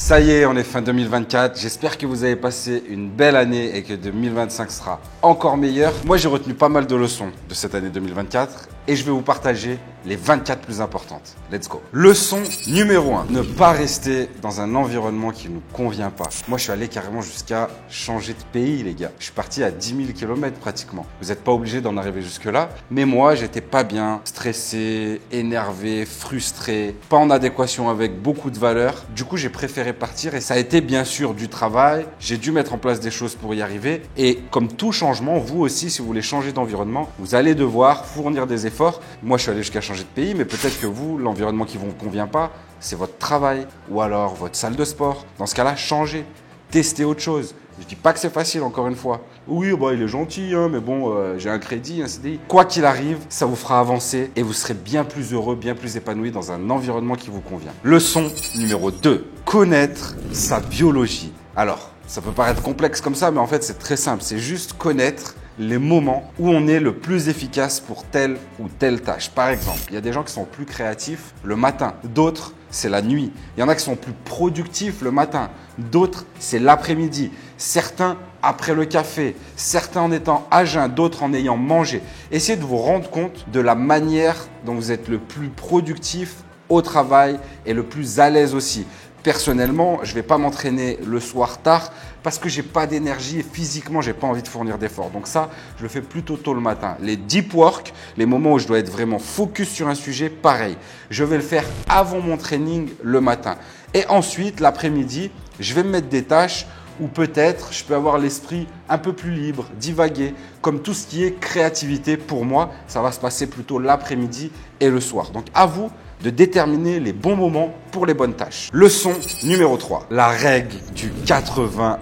Ça y est, on est fin 2024. J'espère que vous avez passé une belle année et que 2025 sera encore meilleur. Moi, j'ai retenu pas mal de leçons de cette année 2024 et je vais vous partager les 24 plus importantes. Let's go. Leçon numéro 1. Ne pas rester dans un environnement qui ne nous convient pas. Moi, je suis allé carrément jusqu'à changer de pays, les gars. Je suis parti à 10 000 km pratiquement. Vous n'êtes pas obligé d'en arriver jusque-là. Mais moi, j'étais pas bien, stressé, énervé, frustré, pas en adéquation avec beaucoup de valeurs. Du coup, j'ai préféré partir et ça a été bien sûr du travail. J'ai dû mettre en place des choses pour y arriver. Et comme tout changement, vous aussi, si vous voulez changer d'environnement, vous allez devoir fournir des efforts. Moi, je suis allé jusqu'à changer de pays, mais peut-être que vous, l'environnement qui ne vous convient pas, c'est votre travail ou alors votre salle de sport. Dans ce cas-là, changez, testez autre chose. Je ne dis pas que c'est facile, encore une fois. Oui, bah, il est gentil, hein, mais bon, j'ai un crédit, un CDI. Quoi qu'il arrive, ça vous fera avancer et vous serez bien plus heureux, bien plus épanoui dans un environnement qui vous convient. Leçon numéro 2. Connaître sa biologie. Alors, ça peut paraître complexe comme ça, mais en fait, c'est très simple. C'est juste connaître les moments où on est le plus efficace pour telle ou telle tâche. Par exemple, il y a des gens qui sont plus créatifs le matin, d'autres, c'est la nuit. Il y en a qui sont plus productifs le matin, d'autres, c'est l'après-midi. Certains après le café, certains en étant à jeun, d'autres en ayant mangé. Essayez de vous rendre compte de la manière dont vous êtes le plus productif au travail et le plus à l'aise aussi. Personnellement, je ne vais pas m'entraîner le soir tard parce que je n'ai pas d'énergie et physiquement, je n'ai pas envie de fournir d'efforts. Donc ça, je le fais plutôt tôt le matin. Les deep work, les moments où je dois être vraiment focus sur un sujet, pareil. Je vais le faire avant mon training le matin. Et ensuite, l'après-midi, je vais me mettre des tâches où peut-être je peux avoir l'esprit un peu plus libre, divaguer. Comme tout ce qui est créativité, pour moi, ça va se passer plutôt l'après-midi et le soir. Donc à vous de déterminer les bons moments pour les bonnes tâches. Leçon numéro 3, la règle du 80-20.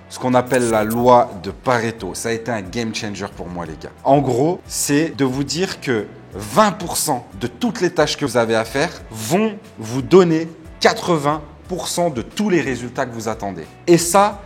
Ce qu'on appelle la loi de Pareto. Ça a été un game changer pour moi, les gars. En gros, c'est de vous dire que 20% de toutes les tâches que vous avez à faire vont vous donner 80% de tous les résultats que vous attendez. Et ça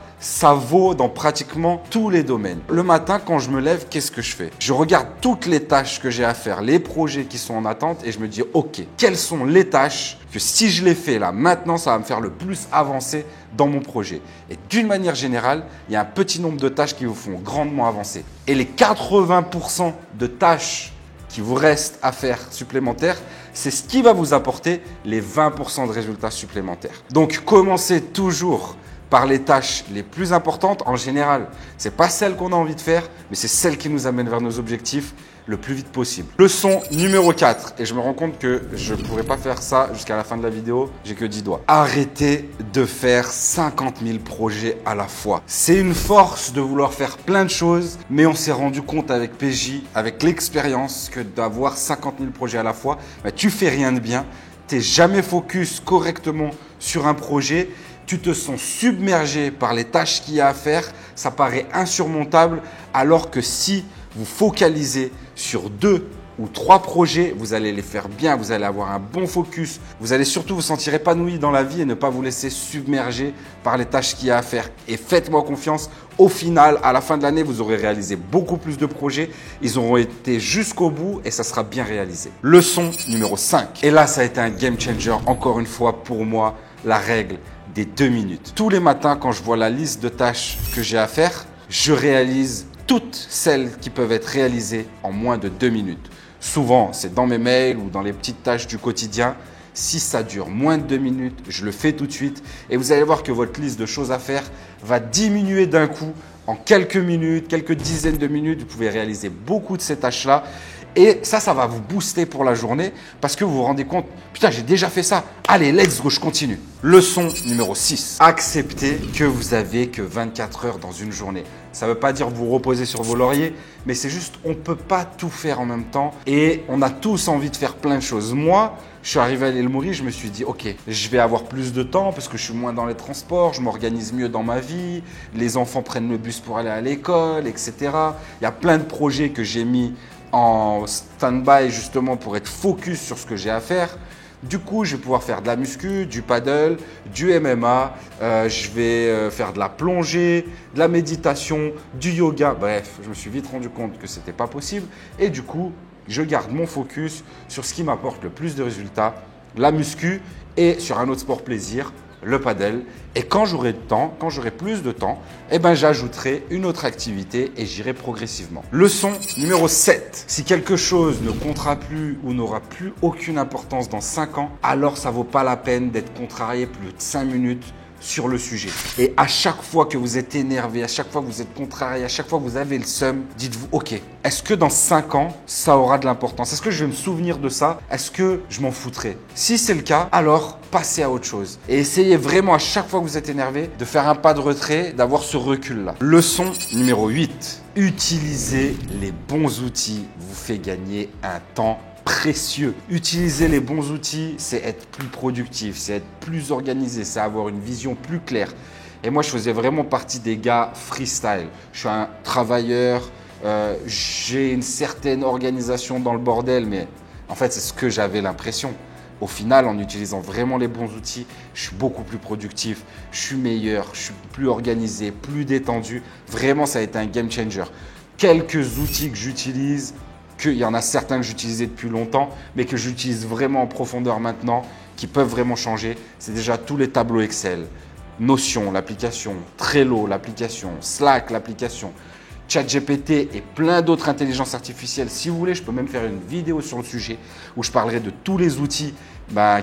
vaut dans pratiquement tous les domaines. Le matin, quand je me lève, qu'est-ce que je fais? Je regarde toutes les tâches que j'ai à faire, les projets qui sont en attente et je me dis, OK, quelles sont les tâches que si je les fais là, maintenant, ça va me faire le plus avancer dans mon projet. Et d'une manière générale, il y a un petit nombre de tâches qui vous font grandement avancer. Et les 80% de tâches qui vous restent à faire supplémentaires, c'est ce qui va vous apporter les 20% de résultats supplémentaires. Donc, commencez toujours par les tâches les plus importantes en général. Ce n'est pas celles qu'on a envie de faire, mais c'est celles qui nous amènent vers nos objectifs le plus vite possible. Leçon numéro 4, et je me rends compte que je ne pourrai pas faire ça jusqu'à la fin de la vidéo, j'ai que 10 doigts. Arrêtez de faire 50 000 projets à la fois. C'est une force de vouloir faire plein de choses, mais on s'est rendu compte avec PJ, avec l'expérience, que d'avoir 50 000 projets à la fois, tu fais rien de bien, tu n'es jamais focus correctement sur un projet, tu te sens submergé par les tâches qu'il y a à faire, ça paraît insurmontable, alors que si vous focalisez sur 2 ou 3 projets, vous allez les faire bien, vous allez avoir un bon focus, vous allez surtout vous sentir épanoui dans la vie et ne pas vous laisser submerger par les tâches qu'il y a à faire. Et faites-moi confiance, au final, à la fin de l'année, vous aurez réalisé beaucoup plus de projets, ils auront été jusqu'au bout et ça sera bien réalisé. Leçon numéro 5. Et là, ça a été un game changer, encore une fois, pour moi, la règle des 2 minutes. Tous les matins, quand je vois la liste de tâches que j'ai à faire, je réalise toutes celles qui peuvent être réalisées en moins de 2 minutes. Souvent, c'est dans mes mails ou dans les petites tâches du quotidien. Si ça dure moins de 2 minutes, je le fais tout de suite et vous allez voir que votre liste de choses à faire va diminuer d'un coup. En quelques minutes, quelques dizaines de minutes, vous pouvez réaliser beaucoup de ces tâches-là. Et ça va vous booster pour la journée parce que vous vous rendez compte, putain, j'ai déjà fait ça. Allez, let's go, je continue. Leçon numéro 6. Acceptez que vous avez que 24 heures dans une journée. Ça ne veut pas dire vous reposer sur vos lauriers, mais c'est juste on ne peut pas tout faire en même temps et on a tous envie de faire plein de choses. Moi, je suis arrivé à l'île Maurice, je me suis dit, OK, je vais avoir plus de temps parce que je suis moins dans les transports, je m'organise mieux dans ma vie, les enfants prennent le bus pour aller à l'école, etc. Il y a plein de projets que j'ai mis en stand-by justement pour être focus sur ce que j'ai à faire. Du coup, je vais pouvoir faire de la muscu, du paddle, du MMA, je vais faire de la plongée, de la méditation, du yoga. Bref, je me suis vite rendu compte que ce n'était pas possible. Et du coup, je garde mon focus sur ce qui m'apporte le plus de résultats, la muscu, et sur un autre sport plaisir, le padel. Et quand j'aurai de temps, quand j'aurai plus de temps, eh ben, j'ajouterai une autre activité et j'irai progressivement. Leçon numéro 7. Si quelque chose ne comptera plus ou n'aura plus aucune importance dans 5 ans, alors ça vaut pas la peine d'être contrarié plus de 5 minutes sur le sujet. Et à chaque fois que vous êtes énervé, à chaque fois que vous êtes contrarié, à chaque fois que vous avez le seum, dites-vous, ok, est-ce que dans 5 ans, ça aura de l'importance? Est-ce que je vais me souvenir de ça? Est-ce que je m'en foutrai? Si c'est le cas, alors passez à autre chose. Et essayez vraiment à chaque fois que vous êtes énervé de faire un pas de retrait, d'avoir ce recul-là. Leçon numéro 8. Utiliser les bons outils vous fait gagner un temps précieux. Utiliser les bons outils, c'est être plus productif, c'est être plus organisé, c'est avoir une vision plus claire. Et moi, je faisais vraiment partie des gars freestyle. Je suis un travailleur, j'ai une certaine organisation dans le bordel, mais en fait, c'est ce que j'avais l'impression. Au final, en utilisant vraiment les bons outils, je suis beaucoup plus productif, je suis meilleur, je suis plus organisé, plus détendu. Vraiment, ça a été un game changer. Quelques outils que j'utilise, qu'il y en a certains que j'utilisais depuis longtemps, mais que j'utilise vraiment en profondeur maintenant, qui peuvent vraiment changer, c'est déjà tous les tableaux Excel, Notion, l'application, Trello, l'application, Slack, l'application, ChatGPT et plein d'autres intelligences artificielles. Si vous voulez, je peux même faire une vidéo sur le sujet où je parlerai de tous les outils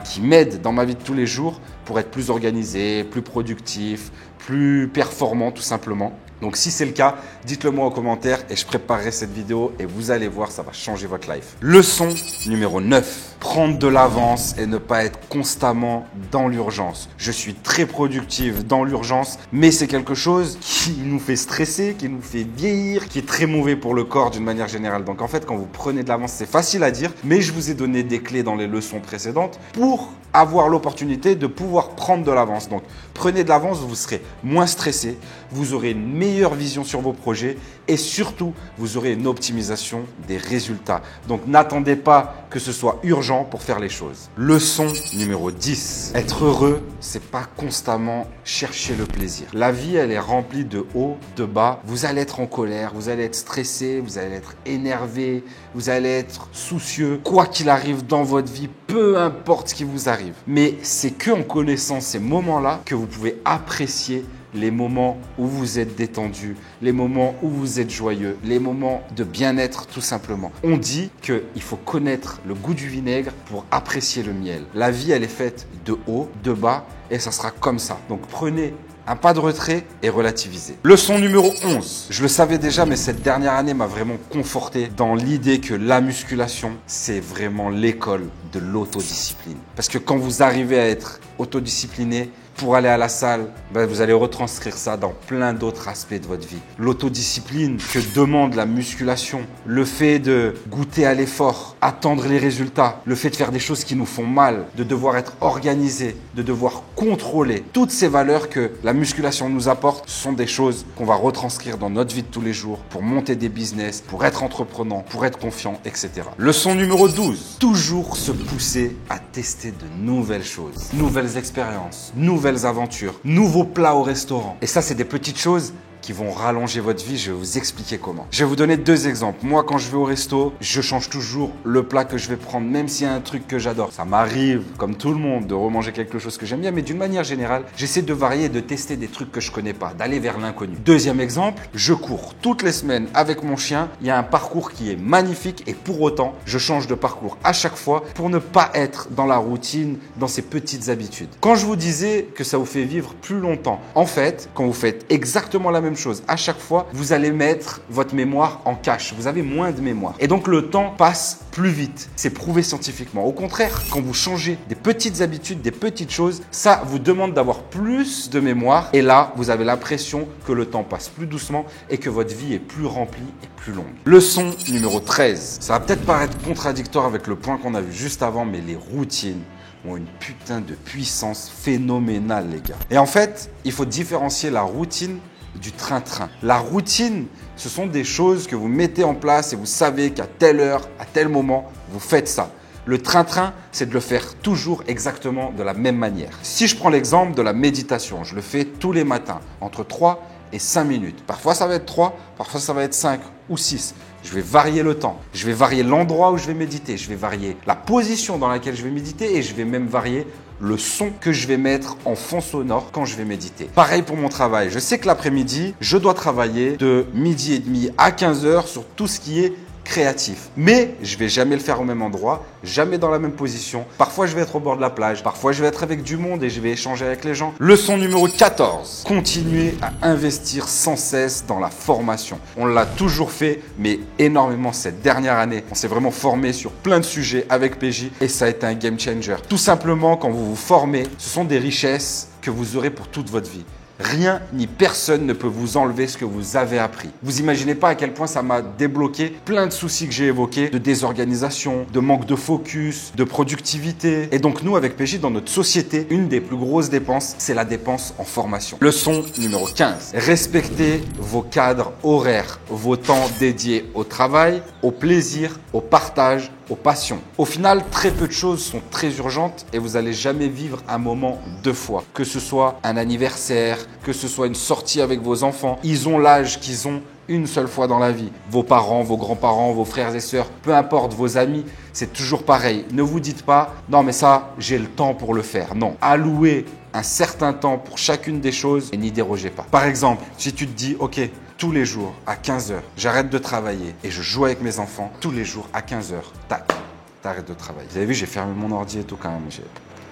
qui m'aident dans ma vie de tous les jours pour être plus organisé, plus productif, plus performant tout simplement. Donc si c'est le cas, dites-le moi en commentaire et je préparerai cette vidéo et vous allez voir, ça va changer votre life. Leçon numéro 9. Prendre de l'avance et ne pas être constamment dans l'urgence. Je suis très productif dans l'urgence, mais c'est quelque chose qui nous fait stresser, qui nous fait vieillir, qui est très mauvais pour le corps d'une manière générale. Donc en fait, quand vous prenez de l'avance, c'est facile à dire, mais je vous ai donné des clés dans les leçons précédentes pour avoir l'opportunité de pouvoir prendre de l'avance. Donc prenez de l'avance, vous serez moins stressé, vous aurez une meilleure vision sur vos projets et surtout, vous aurez une optimisation des résultats. Donc n'attendez pas que ce soit urgent pour faire les choses. Leçon numéro 10. Être heureux, c'est pas constamment chercher le plaisir. La vie, elle est remplie de hauts, de bas. Vous allez être en colère, vous allez être stressé, vous allez être énervé, vous allez être soucieux. Quoi qu'il arrive dans votre vie, peu importe ce qui vous arrive. Mais c'est qu'en connaissant ces moments-là que vous pouvez apprécier les moments où vous êtes détendu, les moments où vous êtes joyeux, les moments de bien-être tout simplement. On dit qu'il faut connaître le goût du vinaigre pour apprécier le miel. La vie, elle est faite de haut, de bas et ça sera comme ça. Donc prenez un pas de retrait et relativisez. Leçon numéro 11. Je le savais déjà, mais cette dernière année m'a vraiment conforté dans l'idée que la musculation, c'est vraiment l'école de l'autodiscipline. Parce que quand vous arrivez à être autodiscipliné, pour aller à la salle, vous allez retranscrire ça dans plein d'autres aspects de votre vie. L'autodiscipline que demande la musculation, le fait de goûter à l'effort, attendre les résultats, le fait de faire des choses qui nous font mal, de devoir être organisé, de devoir contrôler. Toutes ces valeurs que la musculation nous apporte sont des choses qu'on va retranscrire dans notre vie de tous les jours pour monter des business, pour être entreprenant, pour être confiant, etc. Leçon numéro 12. Toujours se pousser à tester de nouvelles choses, nouvelles expériences, nouvelles aventures, nouveaux plats au restaurant. Et ça, c'est des petites choses qui vont rallonger votre vie. Je vais vous expliquer comment. Je vais vous donner 2 exemples. Moi, quand je vais au resto, je change toujours le plat que je vais prendre, même s'il y a un truc que j'adore. Ça m'arrive, comme tout le monde, de remanger quelque chose que j'aime bien, mais d'une manière générale, j'essaie de varier et de tester des trucs que je connais pas, d'aller vers l'inconnu. Deuxième exemple, je cours toutes les semaines avec mon chien. Il y a un parcours qui est magnifique et pour autant, je change de parcours à chaque fois pour ne pas être dans la routine, dans ces petites habitudes. Quand je vous disais que ça vous fait vivre plus longtemps, en fait, quand vous faites exactement la même chose à chaque fois, vous allez mettre votre mémoire en cache. Vous avez moins de mémoire. Et donc, le temps passe plus vite. C'est prouvé scientifiquement. Au contraire, quand vous changez des petites habitudes, des petites choses, ça vous demande d'avoir plus de mémoire. Et là, vous avez l'impression que le temps passe plus doucement et que votre vie est plus remplie et plus longue. Leçon numéro 13. Ça va peut-être paraître contradictoire avec le point qu'on a vu juste avant, mais les routines ont une putain de puissance phénoménale, les gars. Et en fait, il faut différencier la routine du train-train. La routine, ce sont des choses que vous mettez en place et vous savez qu'à telle heure, à tel moment, vous faites ça. Le train-train, c'est de le faire toujours exactement de la même manière. Si je prends l'exemple de la méditation, je le fais tous les matins, entre 3 et 5 minutes. Parfois, ça va être 3, parfois, ça va être 5 ou 6. Je vais varier le temps, je vais varier l'endroit où je vais méditer, je vais varier la position dans laquelle je vais méditer et je vais même varier le son que je vais mettre en fond sonore quand je vais méditer. Pareil pour mon travail. Je sais que l'après-midi, je dois travailler de 12h30 à 15h sur tout ce qui est créatif. Mais je vais jamais le faire au même endroit, jamais dans la même position. Parfois, je vais être au bord de la plage. Parfois, je vais être avec du monde et je vais échanger avec les gens. Leçon numéro 14. Continuez à investir sans cesse dans la formation. On l'a toujours fait, mais énormément cette dernière année. On s'est vraiment formé sur plein de sujets avec PJ et ça a été un game changer. Tout simplement, quand vous vous formez, ce sont des richesses que vous aurez pour toute votre vie. Rien ni personne ne peut vous enlever ce que vous avez appris. Vous imaginez pas à quel point ça m'a débloqué plein de soucis que j'ai évoqués, de désorganisation, de manque de focus, de productivité. Et donc nous, avec PJ, dans notre société, une des plus grosses dépenses, c'est la dépense en formation. Leçon numéro 15. Respectez vos cadres horaires, vos temps dédiés au travail, au plaisir, au partage, aux passions. Au final, très peu de choses sont très urgentes et vous n'allez jamais vivre un moment deux fois. Que ce soit un anniversaire, que ce soit une sortie avec vos enfants, ils ont l'âge qu'ils ont une seule fois dans la vie. Vos parents, vos grands-parents, vos frères et sœurs, peu importe, vos amis, c'est toujours pareil. Ne vous dites pas « non mais ça, j'ai le temps pour le faire ». Non, allouez un certain temps pour chacune des choses et n'y dérogez pas. Par exemple, si tu te dis « ok, tous les jours à 15h, j'arrête de travailler et je joue avec mes enfants, tous les jours à 15h, tac, t'arrêtes de travailler ». Vous avez vu, j'ai fermé mon ordi et tout quand même. J'ai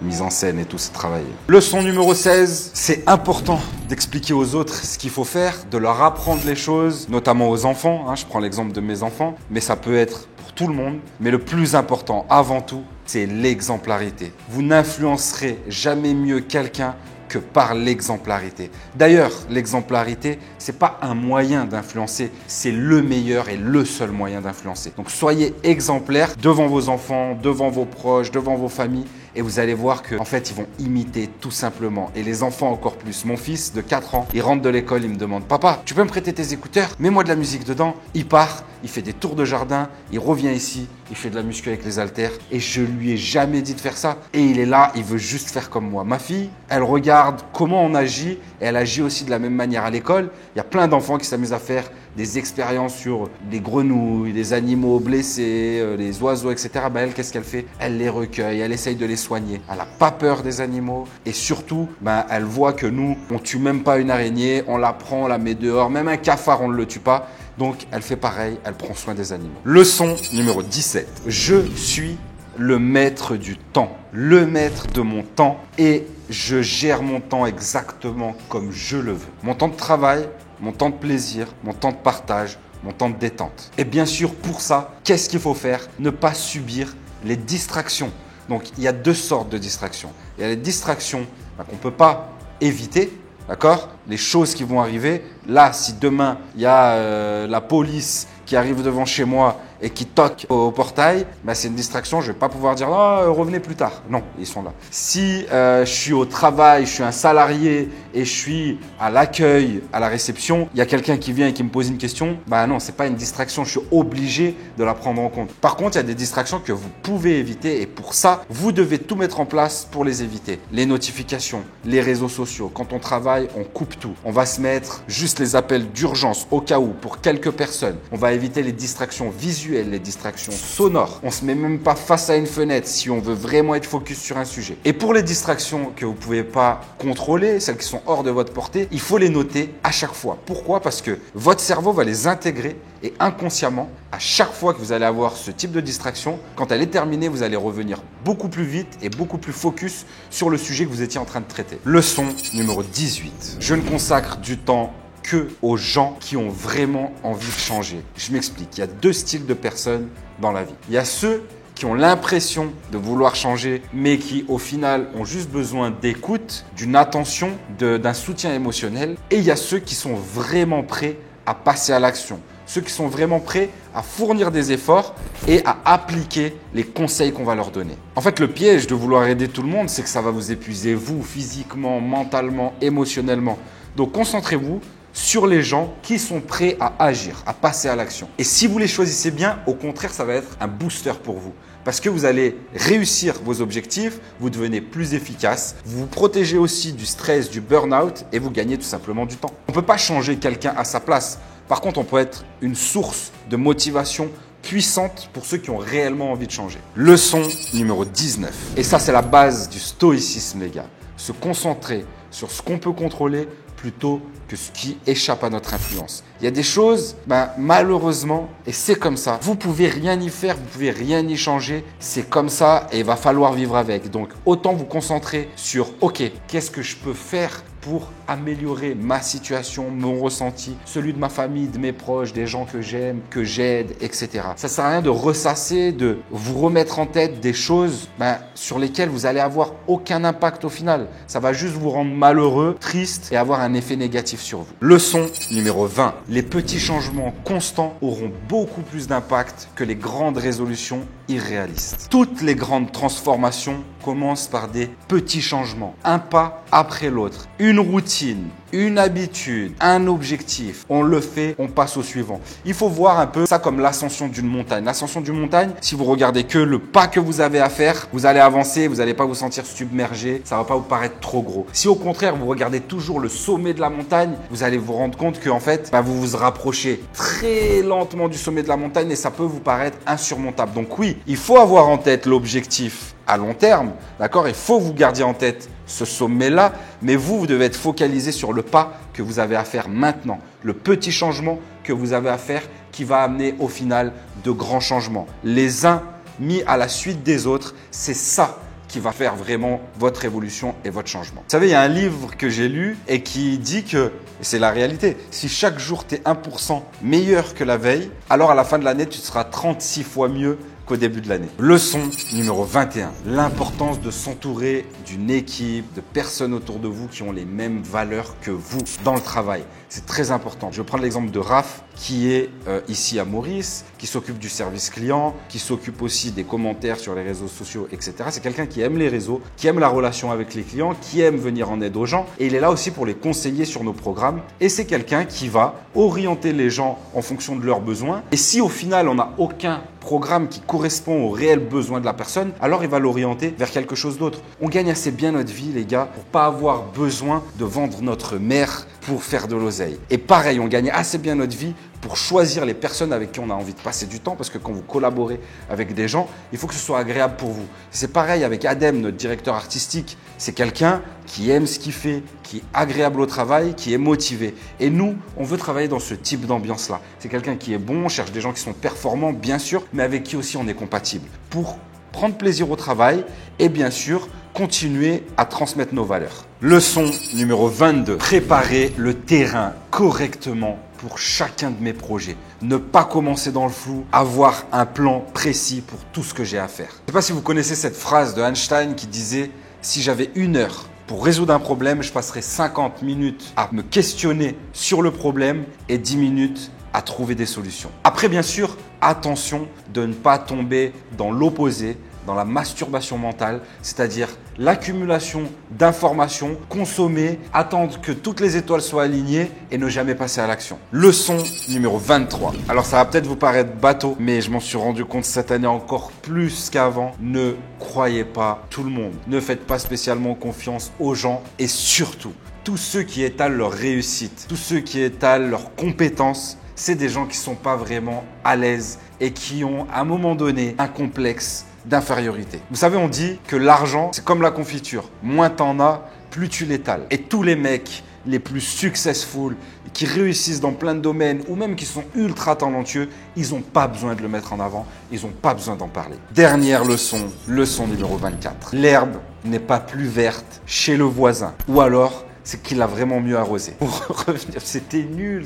mise en scène et tout, c'est travaillé. Leçon numéro 16, c'est important d'expliquer aux autres ce qu'il faut faire, de leur apprendre les choses, notamment aux enfants. Je prends l'exemple de mes enfants, mais ça peut être pour tout le monde. Mais le plus important, avant tout, c'est l'exemplarité. Vous n'influencerez jamais mieux quelqu'un que par l'exemplarité. D'ailleurs, l'exemplarité, c'est pas un moyen d'influencer, c'est le meilleur et le seul moyen d'influencer. Donc soyez exemplaires devant vos enfants, devant vos proches, devant vos familles et vous allez voir que en fait, ils vont imiter tout simplement. Et les enfants encore plus. Mon fils de 4 ans, il rentre de l'école, il me demande « Papa, tu peux me prêter tes écouteurs? Mets-moi de la musique dedans. » Il part, il fait des tours de jardin, il revient ici, il fait de la muscu avec les haltères et je lui ai jamais dit de faire ça. Et il est là, il veut juste faire comme moi. Ma fille, elle regarde comment on agit et elle agit aussi de la même manière à l'école. Il y a plein d'enfants qui s'amusent à faire des expériences sur les grenouilles, les animaux blessés, les oiseaux, etc. Elle, qu'est-ce qu'elle fait? Elle les recueille, elle essaye de les soigner. Elle n'a pas peur des animaux et surtout, elle voit que nous, on tue même pas une araignée, on la prend, on la met dehors, même un cafard, on ne le tue pas. Donc, elle fait pareil, elle prend soin des animaux. Leçon numéro 17. Je suis le maître du temps, le maître de mon temps et je gère mon temps exactement comme je le veux. Mon temps de travail, mon temps de plaisir, mon temps de partage, mon temps de détente. Et bien sûr, pour ça, qu'est-ce qu'il faut faire? Ne pas subir les distractions. Donc, il y a deux sortes de distractions. Il y a les distractions qu'on ne peut pas éviter, d'accord? Les choses qui vont arriver. Là, si demain, il y a la police qui arrive devant chez moi et qui toque au portail, c'est une distraction. Je ne vais pas pouvoir dire « Oh, revenez plus tard ». Non, ils sont là. Si je suis au travail, je suis un salarié et je suis à l'accueil, à la réception, il y a quelqu'un qui vient et qui me pose une question, non, ce n'est pas une distraction. Je suis obligé de la prendre en compte. Par contre, il y a des distractions que vous pouvez éviter et pour ça, vous devez tout mettre en place pour les éviter. Les notifications, les réseaux sociaux. Quand on travaille, on coupe tout. On va se mettre juste les appels d'urgence au cas où pour quelques personnes. On va éviter les distractions visuelles, les distractions sonores. On ne se met même pas face à une fenêtre si on veut vraiment être focus sur un sujet. Et pour les distractions que vous ne pouvez pas contrôler, celles qui sont hors de votre portée, il faut les noter à chaque fois. Pourquoi? Parce que votre cerveau va les intégrer et inconsciemment, à chaque fois que vous allez avoir ce type de distraction, quand elle est terminée, vous allez revenir beaucoup plus vite et beaucoup plus focus sur le sujet que vous étiez en train de traiter. Leçon numéro 18. Je ne consacre du temps que aux gens qui ont vraiment envie de changer. Je m'explique. Il y a deux styles de personnes dans la vie. Il y a ceux qui ont l'impression de vouloir changer, mais qui au final ont juste besoin d'écoute, d'une attention, d'un soutien émotionnel. Et il y a ceux qui sont vraiment prêts à passer à l'action. Ceux qui sont vraiment prêts à fournir des efforts et à appliquer les conseils qu'on va leur donner. En fait, le piège de vouloir aider tout le monde, c'est que ça va vous épuiser, vous, physiquement, mentalement, émotionnellement. Donc, concentrez-vous sur les gens qui sont prêts à agir, à passer à l'action. Et si vous les choisissez bien, au contraire, ça va être un booster pour vous. Parce que vous allez réussir vos objectifs, vous devenez plus efficace, vous vous protégez aussi du stress, du burn-out et vous gagnez tout simplement du temps. On ne peut pas changer quelqu'un à sa place. Par contre, on peut être une source de motivation puissante pour ceux qui ont réellement envie de changer. Leçon numéro 19. Et ça, c'est la base du stoïcisme, les gars. Se concentrer sur ce qu'on peut contrôler plutôt que ce qui échappe à notre influence. Il y a des choses, malheureusement, et c'est comme ça. Vous pouvez rien y faire, vous pouvez rien y changer. C'est comme ça et il va falloir vivre avec. Donc, autant vous concentrer sur, ok, qu'est-ce que je peux faire pour améliorer ma situation, mon ressenti, celui de ma famille, de mes proches, des gens que j'aime, que j'aide, etc. Ça sert à rien de ressasser, de vous remettre en tête des choses sur lesquelles vous allez avoir aucun impact au final. Ça va juste vous rendre malheureux, triste et avoir un effet négatif sur vous. Leçon numéro 20. Les petits changements constants auront beaucoup plus d'impact que les grandes résolutions irréalistes. Toutes les grandes transformations commencent par des petits changements, un pas après l'autre, une routine, une habitude, un objectif. On le fait, on passe au suivant. Il faut voir un peu ça comme l'ascension d'une montagne. L'ascension d'une montagne, si vous regardez que le pas que vous avez à faire, vous allez avancer, vous n'allez pas vous sentir submergé, ça ne va pas vous paraître trop gros. Si au contraire, vous regardez toujours le sommet de la montagne, vous allez vous rendre compte qu'en fait, vous vous rapprochez très lentement du sommet de la montagne et ça peut vous paraître insurmontable. Donc oui, il faut avoir en tête l'objectif à long terme, d'accord? Il faut que vous gardiez en tête ce sommet-là, mais vous devez être focalisé sur le pas que vous avez à faire maintenant, le petit changement que vous avez à faire qui va amener au final de grands changements. Les uns mis à la suite des autres, c'est ça qui va faire vraiment votre évolution et votre changement. Vous savez, il y a un livre que j'ai lu et qui dit que, et c'est la réalité, si chaque jour tu es 1% meilleur que la veille, alors à la fin de l'année, tu seras 36 fois mieux qu'au début de l'année. Leçon numéro 21. L'importance de s'entourer d'une équipe, de personnes autour de vous qui ont les mêmes valeurs que vous dans le travail. C'est très important. Je vais prendre l'exemple de Raph qui est ici à Maurice, qui s'occupe du service client, qui s'occupe aussi des commentaires sur les réseaux sociaux, etc. C'est quelqu'un qui aime les réseaux, qui aime la relation avec les clients, qui aime venir en aide aux gens et il est là aussi pour les conseiller sur nos programmes. Et c'est quelqu'un qui va orienter les gens en fonction de leurs besoins. Et si au final on n'a aucun programme qui correspond aux réels besoins de la personne, alors il va l'orienter vers quelque chose d'autre. On gagne assez bien notre vie, les gars, pour pas avoir besoin de vendre notre mère pour faire de l'oseille. Et pareil, on gagne assez bien notre vie pour choisir les personnes avec qui on a envie de passer du temps, parce que quand vous collaborez avec des gens, il faut que ce soit agréable pour vous. C'est pareil avec Adem, notre directeur artistique. C'est quelqu'un qui aime ce qu'il fait, qui est agréable au travail, qui est motivé. Et nous, on veut travailler dans ce type d'ambiance-là. C'est quelqu'un qui est bon, on cherche des gens qui sont performants, bien sûr, mais avec qui aussi on est compatible. Pour prendre plaisir au travail et bien sûr, continuer à transmettre nos valeurs. Leçon numéro 22. Préparer le terrain correctement pour chacun de mes projets. Ne pas commencer dans le flou, avoir un plan précis pour tout ce que j'ai à faire. Je ne sais pas si vous connaissez cette phrase de Einstein qui disait « Si j'avais 1 heure pour résoudre un problème, je passerais 50 minutes à me questionner sur le problème et 10 minutes à trouver des solutions. » Après, bien sûr, attention de ne pas tomber dans l'opposé, dans la masturbation mentale, c'est-à-dire l'accumulation d'informations, consommer, attendre que toutes les étoiles soient alignées et ne jamais passer à l'action. Leçon numéro 23. Alors ça va peut-être vous paraître bateau, mais je m'en suis rendu compte cette année encore plus qu'avant. Ne croyez pas tout le monde. Ne faites pas spécialement confiance aux gens et surtout, tous ceux qui étalent leur réussite, tous ceux qui étalent leurs compétences, c'est des gens qui ne sont pas vraiment à l'aise et qui ont à un moment donné un complexe d'infériorité. Vous savez, on dit que l'argent, c'est comme la confiture. Moins t'en as, plus tu l'étales. Et tous les mecs les plus successful, qui réussissent dans plein de domaines ou même qui sont ultra talentueux, ils n'ont pas besoin de le mettre en avant, ils n'ont pas besoin d'en parler. Dernière leçon, leçon numéro 24. L'herbe n'est pas plus verte chez le voisin. Ou alors, c'est qu'il a vraiment mieux arrosé. Pour revenir, c'était nul.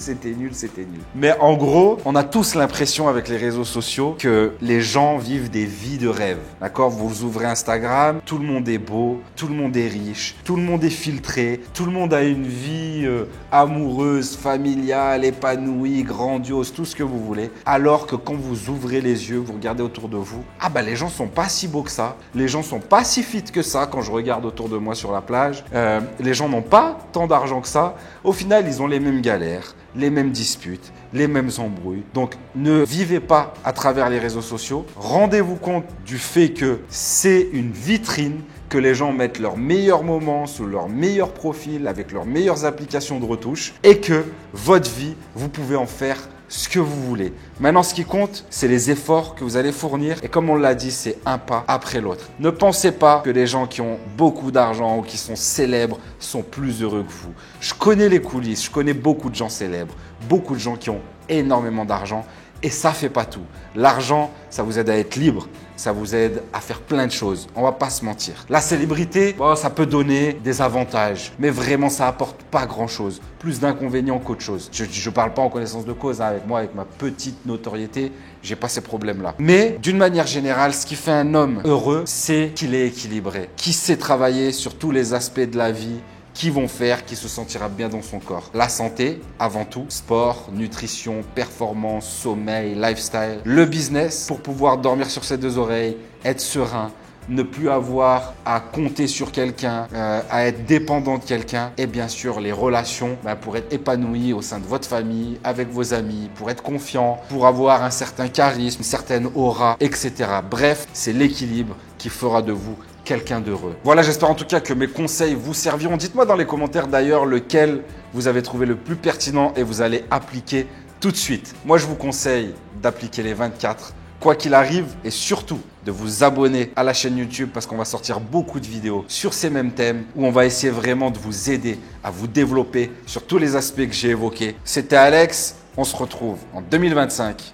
Mais en gros, on a tous l'impression avec les réseaux sociaux que les gens vivent des vies de rêve. D'accord? Vous ouvrez Instagram, tout le monde est beau, tout le monde est riche, tout le monde est filtré, tout le monde a une vie amoureuse, familiale, épanouie, grandiose, tout ce que vous voulez. Alors que quand vous ouvrez les yeux, vous regardez autour de vous, les gens sont pas si beaux que ça, les gens sont pas si fit que ça quand je regarde autour de moi sur la plage, les gens n'ont pas tant d'argent que ça. Au final, ils ont les mêmes galères, les mêmes disputes, les mêmes embrouilles. Donc, ne vivez pas à travers les réseaux sociaux. Rendez-vous compte du fait que c'est une vitrine, que les gens mettent leurs meilleurs moments sous leurs meilleurs profils, avec leurs meilleures applications de retouche et que votre vie, vous pouvez en faire ce que vous voulez. Maintenant, ce qui compte, c'est les efforts que vous allez fournir. Et comme on l'a dit, c'est un pas après l'autre. Ne pensez pas que les gens qui ont beaucoup d'argent ou qui sont célèbres sont plus heureux que vous. Je connais les coulisses, je connais beaucoup de gens célèbres, beaucoup de gens qui ont énormément d'argent. Et ça ne fait pas tout. L'argent, ça vous aide à être libre. Ça vous aide à faire plein de choses. On ne va pas se mentir. La célébrité, bon, ça peut donner des avantages. Mais vraiment, ça apporte pas grand-chose. Plus d'inconvénients qu'autre chose. Je ne parle pas en connaissance de cause. Hein. Avec moi, avec ma petite notoriété, j'ai pas ces problèmes-là. Mais d'une manière générale, ce qui fait un homme heureux, c'est qu'il est équilibré. Qui sait travailler sur tous les aspects de la vie, qui vont faire qu'il se sentira bien dans son corps. La santé, avant tout, sport, nutrition, performance, sommeil, lifestyle. Le business, pour pouvoir dormir sur ses deux oreilles, être serein, ne plus avoir à compter sur quelqu'un, à être dépendant de quelqu'un. Et bien sûr, les relations pour être épanoui au sein de votre famille, avec vos amis, pour être confiant, pour avoir un certain charisme, une certaine aura, etc. Bref, c'est l'équilibre qui fera de vous quelqu'un d'heureux. Voilà, j'espère en tout cas que mes conseils vous serviront. Dites-moi dans les commentaires d'ailleurs lequel vous avez trouvé le plus pertinent et vous allez appliquer tout de suite. Moi, je vous conseille d'appliquer les 24, quoi qu'il arrive, et surtout de vous abonner à la chaîne YouTube parce qu'on va sortir beaucoup de vidéos sur ces mêmes thèmes où on va essayer vraiment de vous aider à vous développer sur tous les aspects que j'ai évoqués. C'était Alex, on se retrouve en 2025